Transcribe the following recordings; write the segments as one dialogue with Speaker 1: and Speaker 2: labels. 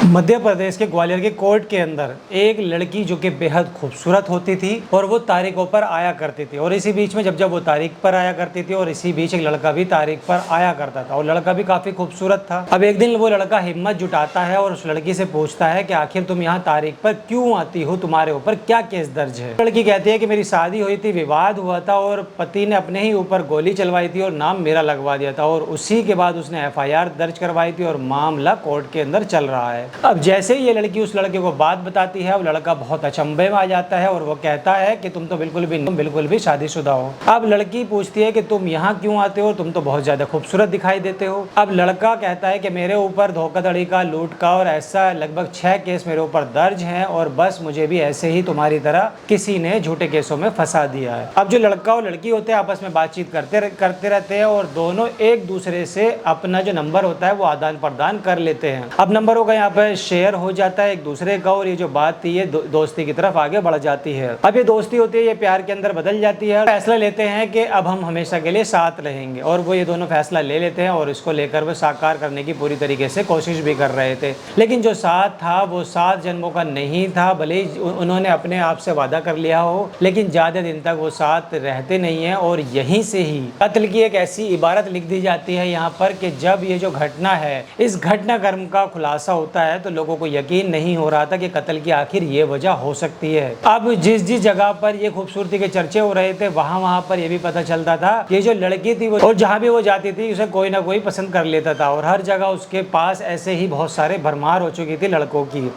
Speaker 1: मध्य प्रदेश के ग्वालियर के कोर्ट के अंदर एक लड़की जो कि बेहद खूबसूरत होती थी और वो तारीखों पर आया करती थी, और इसी बीच में जब वो तारीख पर आया करती थी और इसी बीच एक लड़का भी तारीख पर आया करता था और लड़का भी काफी खूबसूरत था। अब एक दिन वो लड़का हिम्मत जुटाता है और उस लड़की से पूछता है कि आखिर तुम यहाँ तारीख पर क्यों आती हो, तुम्हारे ऊपर क्या केस दर्ज है। लड़की कहती है कि मेरी शादी हुई थी, विवाद हुआ था और पति ने अपने ही ऊपर गोली चलवाई थी और नाम मेरा लगवा दिया था, और उसी के बाद उसने FIR दर्ज करवाई थी और मामला कोर्ट के अंदर चल रहा है। अब जैसे ही ये लड़की उस लड़के को बात बताती है, वो लड़का बहुत अचंभे में आ जाता है और वो कहता है कि तुम तो बिल्कुल भी शादीशुदा हो। अब लड़की पूछती है कि तुम यहाँ क्यों आते हो, तुम तो बहुत ज्यादा खूबसूरत दिखाई देते हो। अब लड़का कहता है कि मेरे ऊपर धोखाधड़ी का, लूट का और ऐसा लगभग 6 केस मेरे ऊपर दर्ज हैं और बस मुझे भी ऐसे ही तुम्हारी तरह किसी ने झूठे केसों में फंसा दिया है। अब जो लड़का और लड़की होते हैं आपस में बातचीत करते रहते हैं और दोनों एक दूसरे से अपना जो नंबर होता है वो आदान प्रदान कर लेते हैं। अब नंबरों का यहाँ पे शेयर हो जाता है एक दूसरे का, और ये जो बात थी ये दोस्ती की तरफ आगे बढ़ जाती है। अब ये दोस्ती होती है, ये प्यार के अंदर बदल जाती है। फैसला लेते हैं कि अब हम हमेशा के लिए साथ रहेंगे, और वो ये दोनों फैसला ले लेते हैं और इसको लेकर वो साकार करने की पूरी तरीके से कोशिश भी कर रहे थे। लेकिन जो साथ था वो 7 जन्मों का नहीं था। भले ही उन्होंने अपने आप से वादा कर लिया हो, लेकिन ज्यादा दिन तक वो साथ रहते नहीं है। और यहीं से ही कत्ल की एक ऐसी इबारत लिख दी जाती है यहाँ पर कि जब ये जो घटना है, इस घटनाक्रम का खुलासा होता है तो लोगों को यकीन नहीं हो रहा था कि कत्ल की आखिर ये वजह हो सकती है। अब जिस जगह पर ये खूबसूरती के चर्चे हो रहे थे वहां पर ये भी पता चलता था ये जो लड़की थी वो, और जहां भी वो जाती थी उसे कोई ना कोई पसंद कर लेता था, और हर जगह उसके पास ऐसे ही बहुत सारे भरमार हो चुकी थी लड़कों की।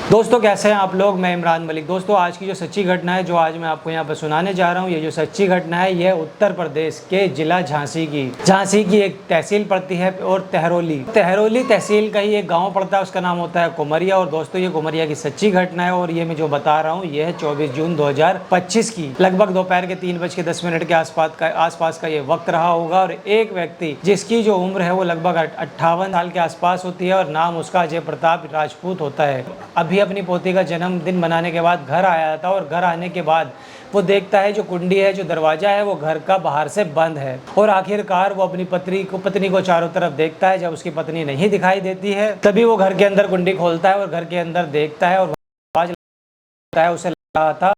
Speaker 1: दोस्तों कैसे हैं आप लोग, मैं इमरान मलिक। दोस्तों आज की जो सच्ची घटना है जो आज मैं आपको यहाँ पर सुनाने जा रहा हूँ, ये जो सच्ची घटना है यह उत्तर प्रदेश के जिला झांसी की एक तहसील पड़ती है, और तहरोली तहसील का ही एक गांव पड़ता है, उसका नाम होता है कुमरिया। और दोस्तों ये कुमरिया की सच्ची घटना है, और ये मैं जो बता रहा हूँ ये है 24 जून 2025 की लगभग दोपहर के 3:10 के आसपास का ये वक्त रहा होगा। और एक व्यक्ति जिसकी जो उम्र है वो लगभग 58 साल के आसपास होती है और नाम उसका अजय प्रताप राजपूत होता है। अभी अपनी पोती का जन्मदिन मनाने के बाद घर आया था, और घर आने के बाद वो देखता है जो कुंडी है, जो दरवाजा है वो घर का बाहर से बंद है। और आखिरकार वो अपनी पत्नी को चारों तरफ देखता है। जब उसकी पत्नी नहीं दिखाई देती है तभी वो घर के अंदर कुंडी खोलता है और घर के अंदर देखता है, और आवाज लगता है उसे लगा था